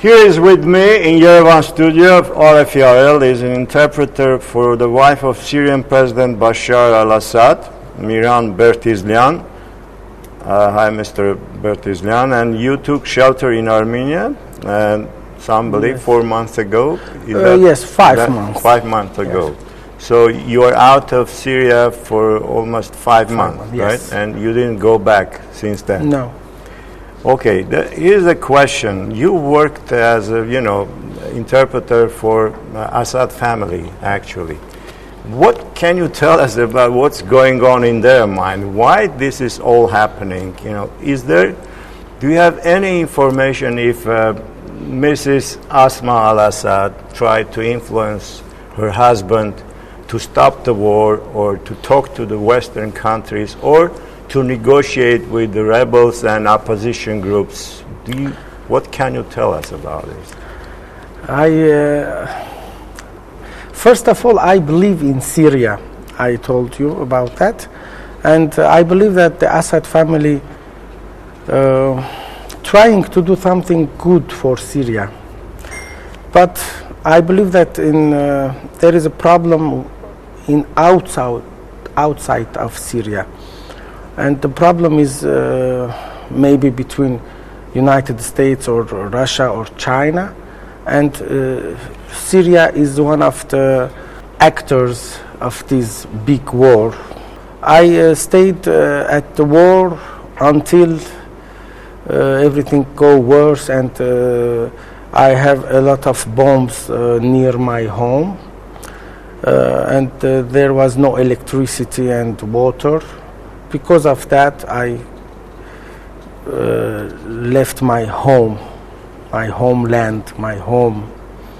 Here is with me in Yerevan studio of RFRL is an interpreter for the wife of Syrian President Bashar al-Assad, Mihran Bertizlian. Hi, Mr. Bertizlian. And you took shelter in Armenia, and some believe 4 months ago. Yes, 5 months. 5 months ago. Yes. So you are out of Syria for almost 5 months, yes. Right? And you didn't go back since then. No. Okay, here's a question. You worked as a, interpreter for Assad family, actually. What can you tell us about what's going on in their mind? Why this is all happening? Do you have any information if Mrs. Asma al-Assad tried to influence her husband to stop the war or to talk to the Western countries or to negotiate with the rebels and opposition groups? What can you tell us about this? First of all, I believe in Syria. I told you about that. And I believe that the Assad family trying to do something good for Syria. But I believe that there is a problem in outside of Syria. And the problem is maybe between United States or Russia or China. And Syria is one of the actors of this big war. I stayed at the war until everything go worse, and I have a lot of bombs near my home. And there was no electricity and water. Because of that, I left my home, my homeland, my home.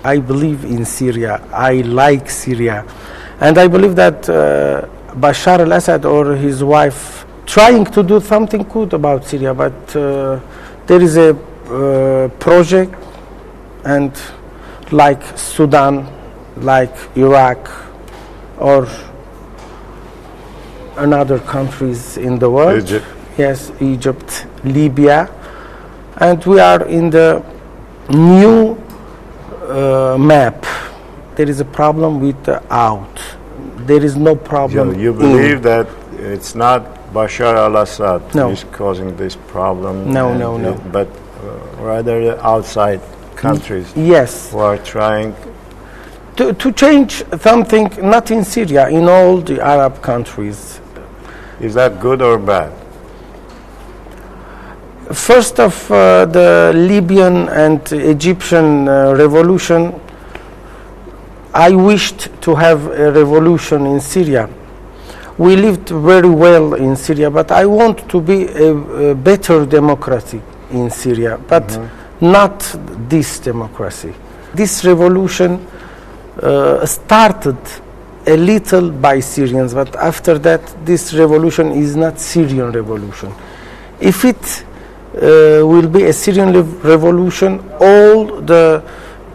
I believe in Syria. I like Syria. And I believe that Bashar al-Assad or his wife trying to do something good about Syria, but there is a project, and like Sudan, like Iraq, or another countries in the world. Egypt. Yes, Egypt, Libya. And we are in the new map. There is a problem with the out. There is no problem. You believe that it's not Bashar al-Assad who is causing this problem? No. But rather the outside countries yes. who are trying to change something, not in Syria, in all the Arab countries. Is that good or bad? First of the Libyan and Egyptian revolution, I wished to have a revolution in Syria. We lived very well in Syria, but I want to be a better democracy in Syria, but not this democracy. This revolution started a little by Syrians, but after that, this revolution is not Syrian revolution. If it will be a Syrian revolution, all the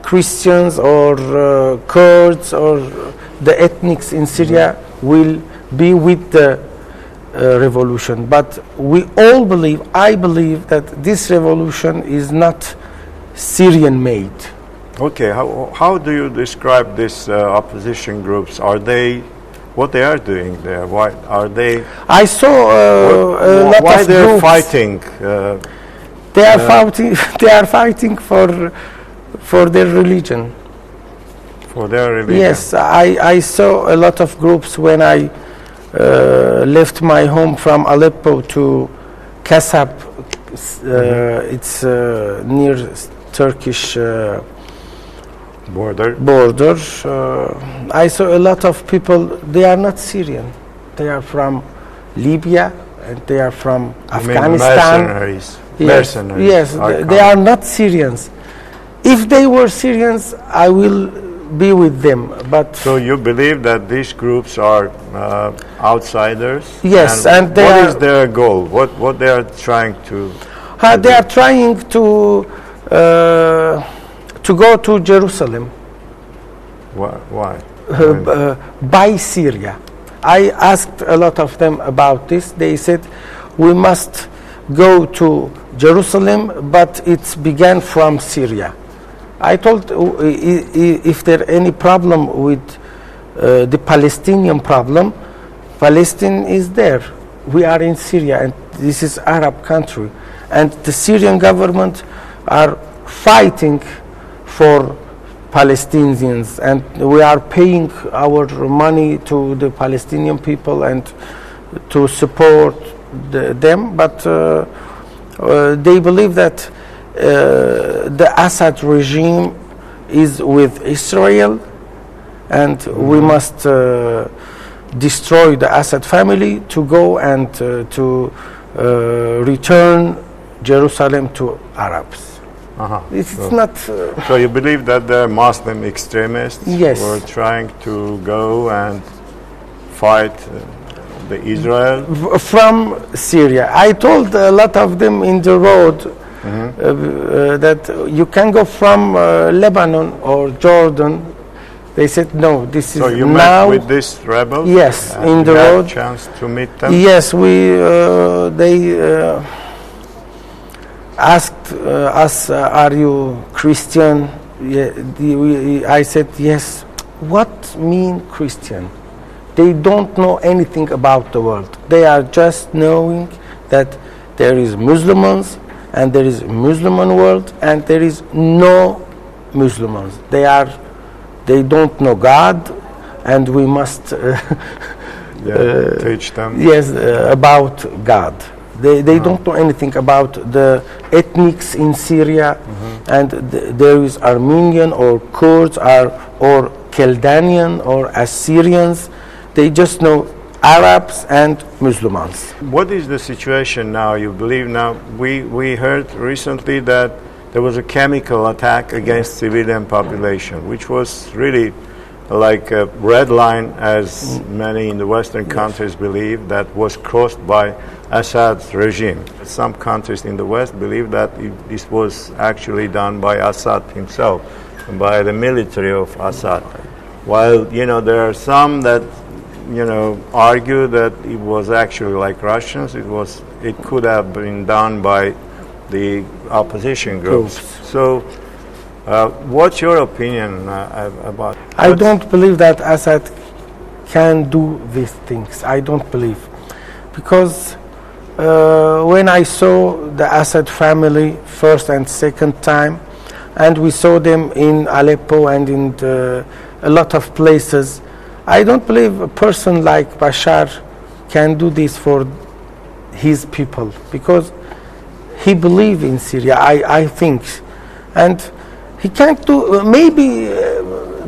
Christians or Kurds or the ethnics in Syria will be with the revolution. But we all believe, I believe, that this revolution is not Syrian-made. Okay, how do you describe these opposition groups? What they are doing there? Why are they? I saw a lot why of they're groups. fighting? They are fighting. They are fighting for their religion. For their religion. Yes, I saw a lot of groups when I left my home from Aleppo to Kasab. It's near Turkish border. I saw a lot of people. They are not Syrian. They are from Libya and they are from Afghanistan. Mercenaries. Yes, mercenaries. Yes, they are not Syrians. If they were Syrians, I will be with them. But so you believe that these groups are outsiders? Yes, and what is their goal? What they are trying to? They are trying to go to Jerusalem. Why? By Syria. I asked a lot of them about this. They said we must go to Jerusalem, but it began from Syria. I told if there any problem with the Palestinian problem, Palestine is there. We are in Syria, and this is Arab country, and the Syrian government are fighting for Palestinians, and we are paying our money to the Palestinian people and to support them, but they believe that the Assad regime is with Israel, and we must destroy the Assad family to go and to return Jerusalem to Arabs. It's not. So you believe that the Muslim extremists Yes. were trying to go and fight the Israel? From Syria. I told a lot of them in the road that you can go from Lebanon or Jordan. They said no. This So is you now. met with these rebels? Yes, and in the you had road. a chance to meet them? Yes, they asked us, "Are you Christian?" I said yes. What mean Christian? They don't know anything about the world. They are just knowing that there is Muslims and there is Muslim world and there is no Muslims. They don't know God, and we must teach them. Yes, about God. They don't know anything about the ethnics in Syria, and there is Armenian or Kurds or Chaldean or Assyrians. They just know Arabs and Muslims. What is the situation now? You believe now? We heard recently that there was a chemical attack against civilian population, which was really like a red line, as many in the Western countries believe, that was crossed by Assad's regime. Some countries in the West believe that this was actually done by Assad himself, by the military of Assad. While, there are some that, argue that it was actually like Russians, it could have been done by the opposition groups. So, what's your opinion about? I don't believe that Assad can do these things. I don't believe, because when I saw the Assad family first and second time, and we saw them in Aleppo and in a lot of places, I don't believe a person like Bashar can do this for his people, because he believes in Syria, I think, and he can't do maybe,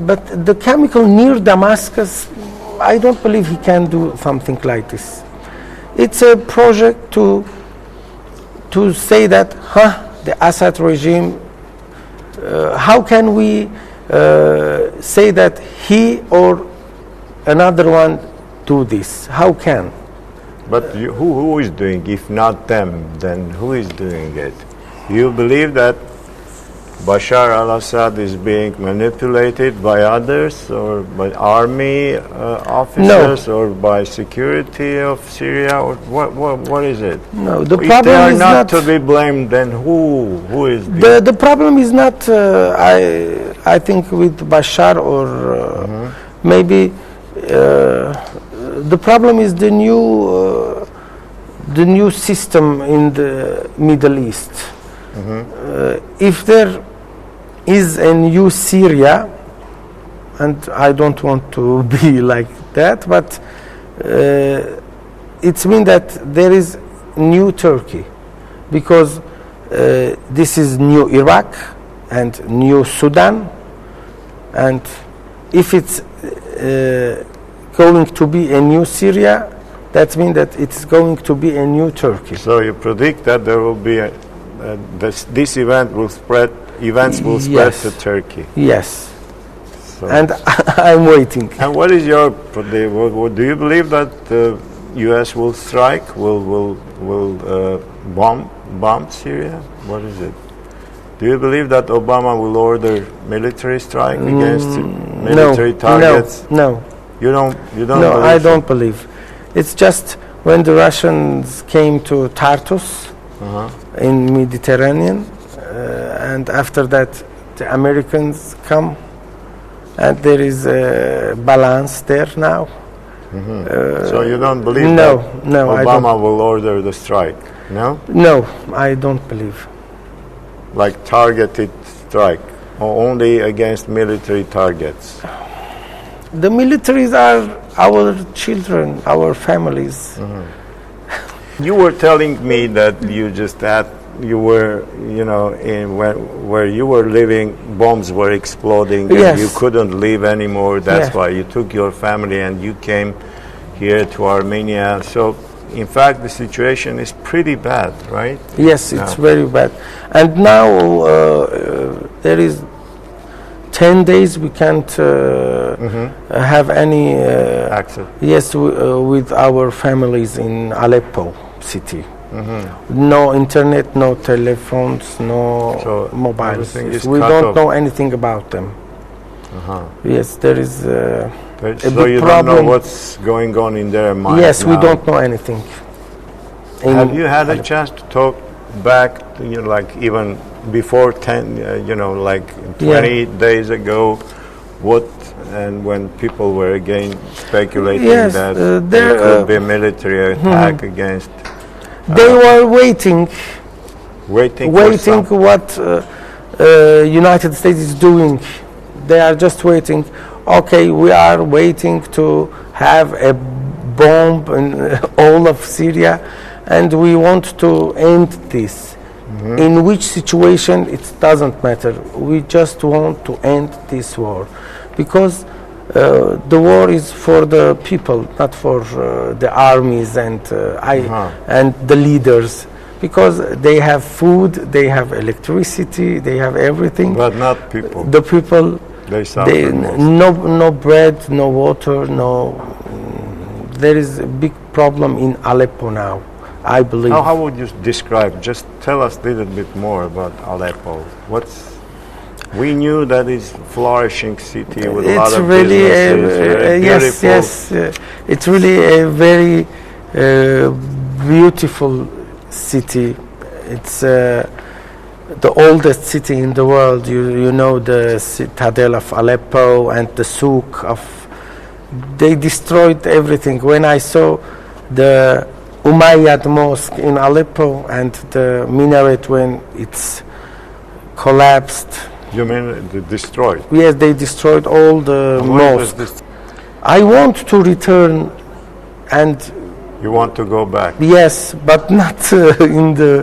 but the chemical near Damascus, I don't believe he can do something like this. It's a project to say that, the Assad regime. How can we say that he or another one do this? How can? But who is doing? If not them, then who is doing it? You believe that Bashar al-Assad is being manipulated by others, or by army officers, or by security of Syria, or what is it? No, the if problem they are is not to be blamed, then who is the problem is not I think with Bashar or maybe the problem is the new system in the Middle East. If there is a new Syria, and I don't want to be like that, but it means that there is new Turkey, because this is new Iraq and new Sudan, and if it's going to be a new Syria, that means that it's going to be a new Turkey. So you predict that there will be this events will spread to Turkey. Yes. So And I'm waiting. And what is your do you believe that the U.S. will strike? Will bomb Syria? What is it? Do you believe that Obama will order military strike against military targets? No. You don't. No, I don't believe. It's just when the Russians came to Tartus in Mediterranean, and after that the Americans come, and there is a balance there now. So you don't believe No, that no, I Obama will order the strike? No? No, I don't believe. Like targeted strike, or only against military targets? The militaries are our children, our families. You were telling me that you just had, you were, you know, in where you were living, bombs were exploding, Yes. and you couldn't live anymore. That's Yes. why you took your family and you came here to Armenia. So, in fact, the situation is pretty bad, right? Yes, it's Yeah. very bad. And now there is 10 days we can't have any Access. yes with our families in Aleppo city. No internet, no telephones, no So mobiles. everything is We cut don't off. know anything about them. Yes, there is So big you don't problem. know what's going on in their minds. yes, we now. don't know anything. Have you had a chance to talk back, you know, like even before 10, you know, like 20 days ago, what, and when people were again speculating Yes, that there, there could be a military attack against, They were waiting for some- what United States is doing. They are just waiting. Okay, we are waiting to have a bomb in all of Syria, and we want to end this. In which situation, it doesn't matter. We just want to end this war, because the war is for the people, not for the armies and and the leaders, because they have food, they have electricity, they have everything. but not people. The people, They suffer most. no bread, no water, no. There is a big problem in Aleppo now, I believe. How would you describe? Just tell us a little bit more about Aleppo. We knew that it's flourishing city with a lot It's of really businesses, very beautiful. yes. It's really a very beautiful city. It's the oldest city in the world. You know the citadel of Aleppo and the souk of. They destroyed everything. When I saw the Umayyad Mosque in Aleppo and the minaret when it's collapsed. You mean destroyed? Yes, they destroyed all the When was mosques. this? I want to return, and You want to go back? yes, but not in the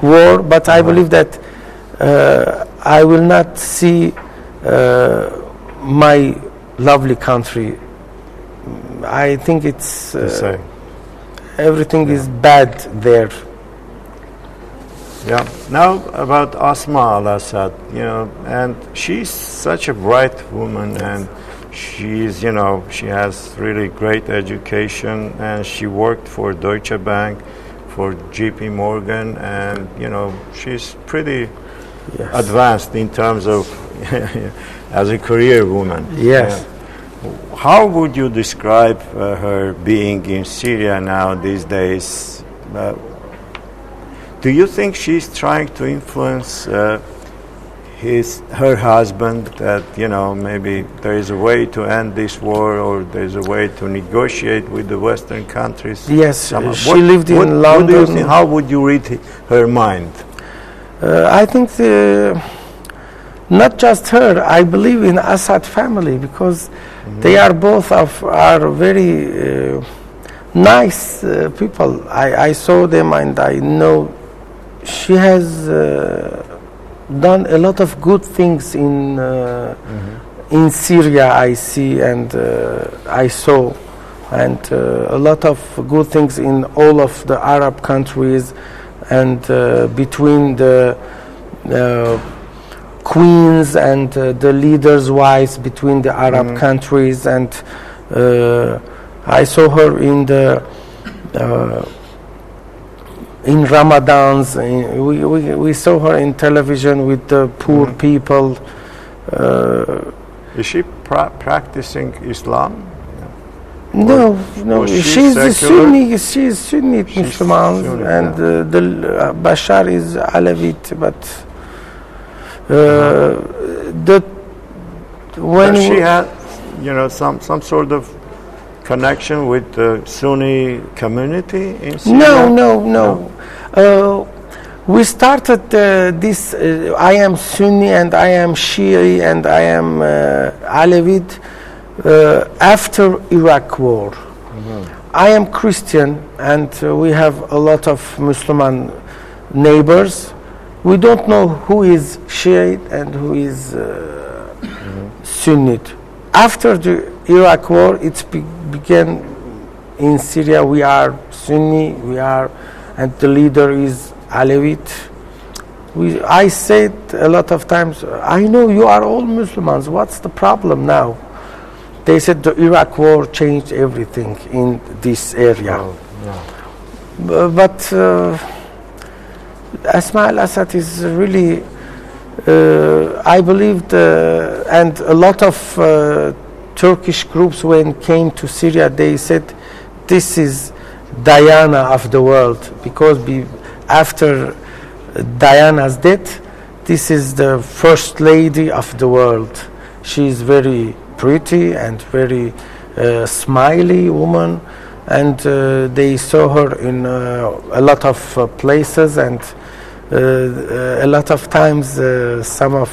war. But I believe that I will not see my lovely country. I think it's The same. everything is bad there. Yeah. Now about Asma al-Assad, you know, and she's such a bright woman, and she's, you know, she has really great education, and she worked for Deutsche Bank, for JP Morgan, and, you know, she's pretty advanced in terms of as a career woman. Yes. Yeah. How would you describe her being in Syria now these days? Do you think she's trying to influence her husband, that, you know, maybe there is a way to end this war, or there's a way to negotiate with the Western countries? Yes, she lived in what do you London. think, how would you read her mind? I think not just her. I believe in Assad family, because they are both are very nice people. I saw them, and I know she has done a lot of good things in Syria. I see, and I saw, and a lot of good things in all of the Arab countries, and between the queens and the leaders' wives between the Arab countries, and I saw her in the in Ramadans. We saw her in television with the poor people. Is she practicing Islam? No, was she she's a secular? She's Sunni Muslim, Sunni, and Bashar is Alawite, but when Does she had, some sort of connection with the Sunni community in Syria? No. We started this. I am Sunni and I am Shia and I am Alevite after Iraq war. I am Christian and we have a lot of Muslim neighbors. We don't know who is Shiite and who is Sunnite. After the Iraq war, it began in Syria. We are Sunni, and the leader is Alevite. I said a lot of times, I know you are all Muslims, what's the problem now? They said the Iraq war changed everything in this area. Oh, yeah. But Asma al-Assad is really, I believed, and a lot of Turkish groups when came to Syria, they said this is Diana of the world, because after Diana's death, this is the first lady of the world. She is very pretty and very smiley woman, and they saw her in a lot of places, and a lot of times some of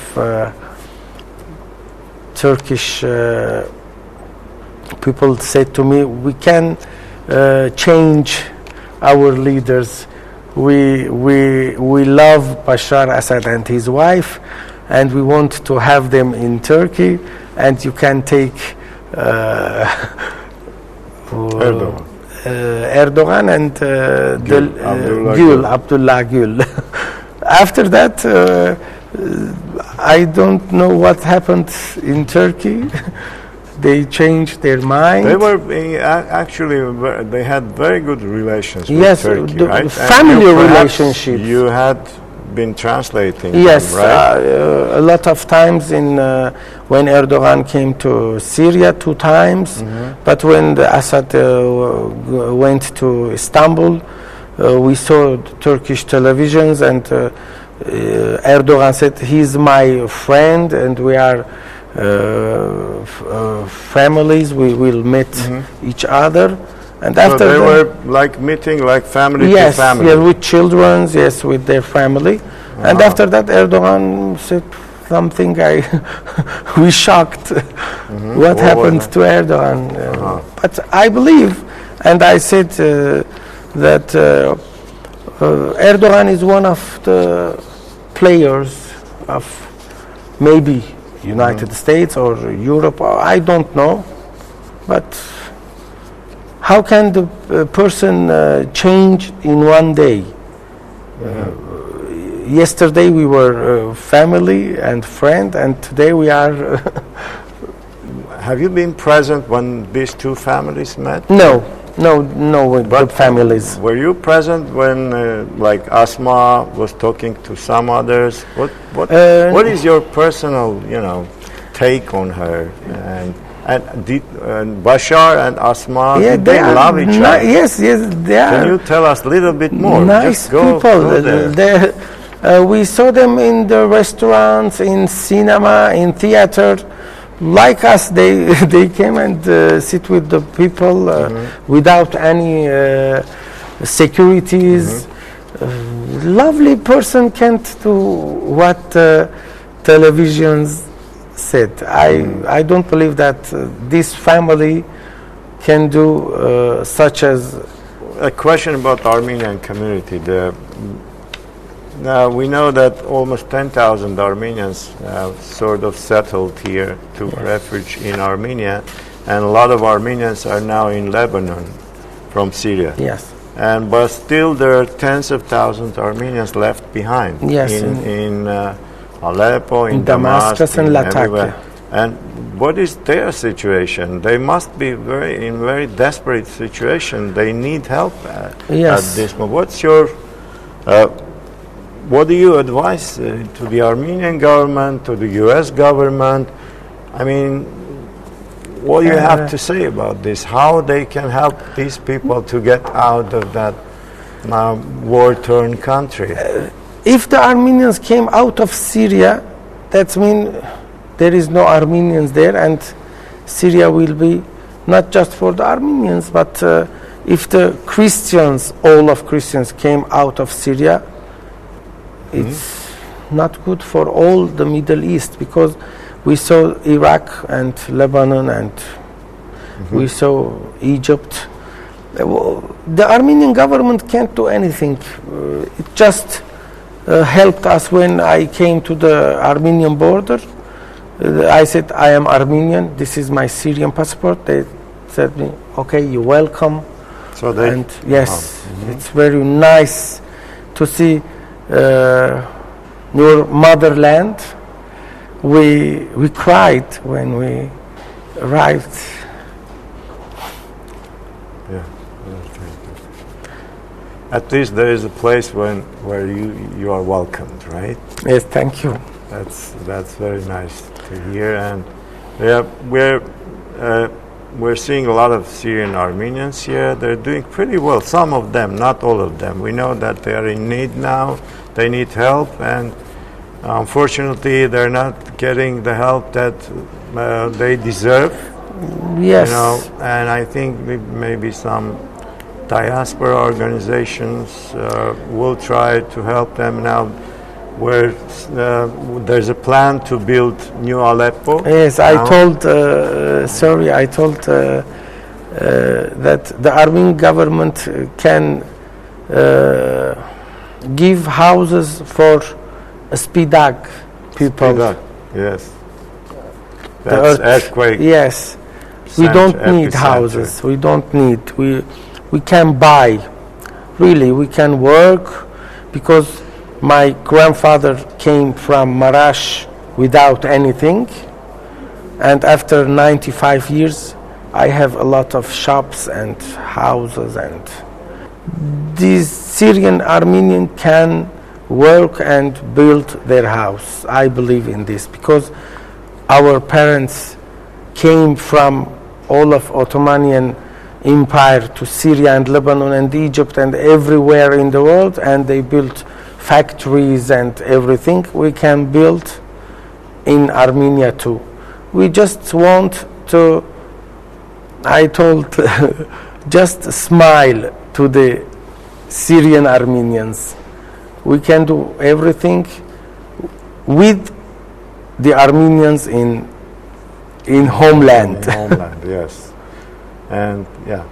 Turkish people said to me, we can change our leaders. We love Bashar Assad and his wife, and we want to have them in Turkey, and you can take Erdogan and Abdullah Gül. After that, I don't know what happened in Turkey. They changed their mind. They were they had very good relations yes, with Turkey, right? Family relationships. You had been translating yes, them, right? A lot of times when Erdogan came to Syria 2 times, but when the Assad went to Istanbul, we saw Turkish televisions, and Erdogan said, he's my friend and we are families, we will meet each other. And so after they were like meeting like family to family? Yes, with children, yes, with their family. And after that, Erdogan said something, we shocked. What happened to Erdogan? But I believe, and I said that Erdogan is one of the players of maybe United States or Europe, or I don't know, but how can the person change in one day? Yesterday we were family and friend, and today we are. Have you been present when these 2 families met? No, with the families. Were you present when, like Asma was talking to some others? What is your personal, take on her? And Bashar and Asma, they love each other. Yes, they are. Can you tell us a little bit more? Nice people. Go there. We saw them in the restaurants, in cinema, in theater. Like us, they came and sit with the people without any securities. Lovely person can't do what televisions said. I don't believe that this family can do such as. A question about Armenian community. Now we know that almost 10,000 Armenians have sort of settled here, took refuge in Armenia, and a lot of Armenians are now in Lebanon from Syria. Yes. But still there are tens of thousands Armenians left behind. Yes. In Aleppo, in Damascus, and Latakia. And what is their situation? They must be in very desperate situation. They need help at this moment. What's your what do you advise to the Armenian government, to the U.S. government? I mean, what do you have to say about this? How they can help these people to get out of that war-torn country? If the Armenians came out of Syria, that means there is no Armenians there, and Syria will be not just for the Armenians, but if the Christians, all of Christians came out of Syria, it's not good for all the Middle East, because we saw Iraq and Lebanon and we saw Egypt. The Armenian government can't do anything. It just helped us when I came to the Armenian border. I said, I am Armenian, this is my Syrian passport. They said me, okay, you're welcome. So they, and yes, it's very nice to see your motherland. We cried when we arrived. Yeah, at least there is a place where you are welcomed, right? Yes, thank you. That's very nice to hear, and we're seeing a lot of Syrian Armenians here. They're doing pretty well. Some of them, not all of them. We know that they are in need now. They need help, and unfortunately, they're not getting the help that they deserve. Yes. You know, and I think maybe some diaspora organizations will try to help them now, where there's a plan to build new Aleppo. Yes, now. I told that the Armenian government can give houses for Spidag people. Spidag, yes. That's earthquake. Yes. We don't need houses. We don't need. We can buy. Really, we can work, because my grandfather came from Marash without anything, and after 95 years, I have a lot of shops and houses, and these Syrian Armenian can work and build their house. I believe in this, because our parents came from all of Ottoman Empire to Syria and Lebanon and Egypt and everywhere in the world, and they built factories and everything. We can build in Armenia too. We just want to, I told, just smile to the Syrian Armenians. We can do everything with the Armenians in homeland. In homeland, yes. And yeah,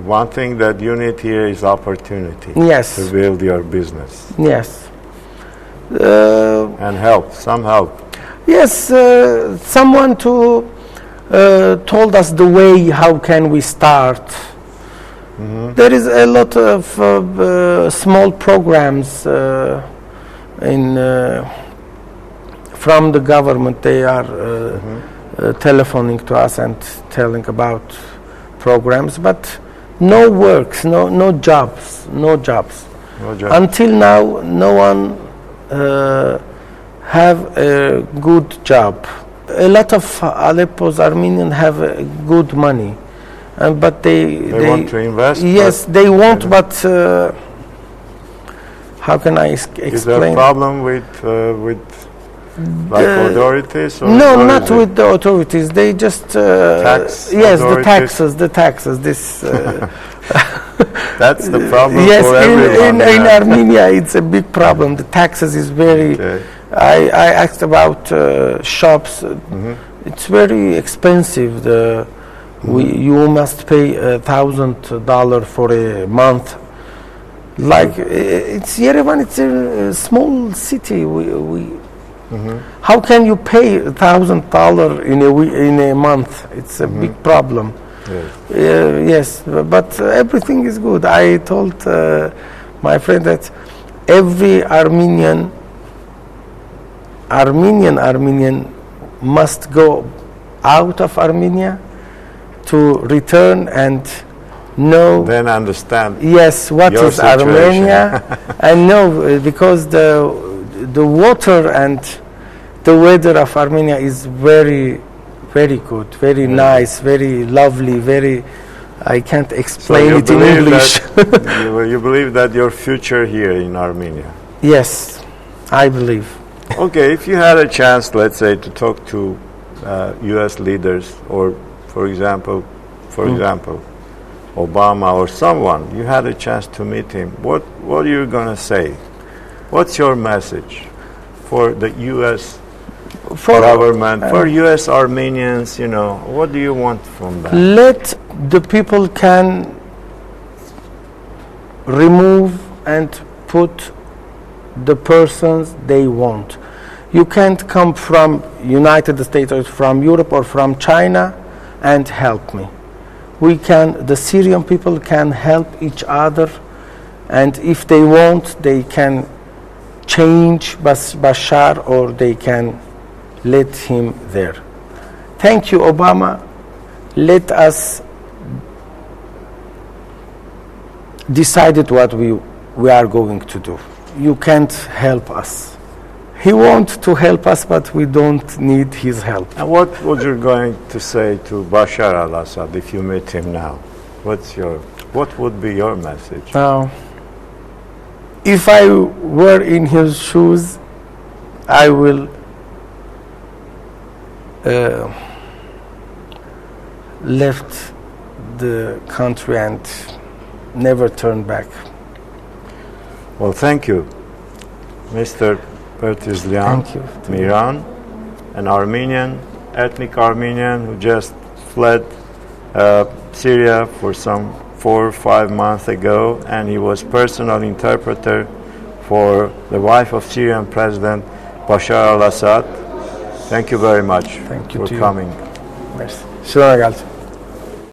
one thing that you need here is opportunity. Yes. To build your business. Yes. And help, some help. Yes, someone told us the way how can we start. There is a lot of small programs from the government. They are telephoning to us and telling about programs, but no works, no jobs. Until now, no one have a good job. A lot of Aleppo's Armenians have good money, but they want to invest. Yes, they want, but how can I explain? Is there a problem with authorities? Or no, not with the authorities. They just tax. Yes, authorities? the taxes. This. That's the problem yes, for everyone. in Armenia, it's a big problem. The taxes is very. Okay. I asked about shops. It's very expensive. You must pay $1,000 for a month. Like it's Yerevan. It's a small city. How can you pay $1,000 in a month? It's a big problem. Yes, but everything is good. I told my friend that every Armenian must go out of Armenia to return and know. Then understand. Yes, what is situation. Armenia, and know, because the water and the weather of Armenia is very, very good, very nice, very lovely, very. I can't explain it in English. You believe that your future here in Armenia? Yes, I believe. Okay, if you had a chance, let's say, to talk to U.S. leaders, or for example, Obama or someone, you had a chance to meet him, what are you going to say? What's your message for the U.S. government, for U.S. Armenians, what do you want from that? Let the people can remove and put the persons they want. You can't come from United States or from Europe or from China and help me. The Syrian people can help each other, and if they want, they can change Bashar, or they can let him there. Thank you, Obama. Let us decide what we are going to do. You can't help us. He wants to help us, but we don't need his help. And what would you going to say to Bashar al-Assad if you meet him now? What would be your message? If I were in his shoes, I will left the country and never turn back. Well, thank you, Mr. Bertizlian. Thank you. Mihran, an Armenian, ethnic Armenian who just fled Syria for some 4 or 5 months ago, and he was personal interpreter for the wife of Syrian President Bashar al-Assad. Thank you very much for coming. Merci.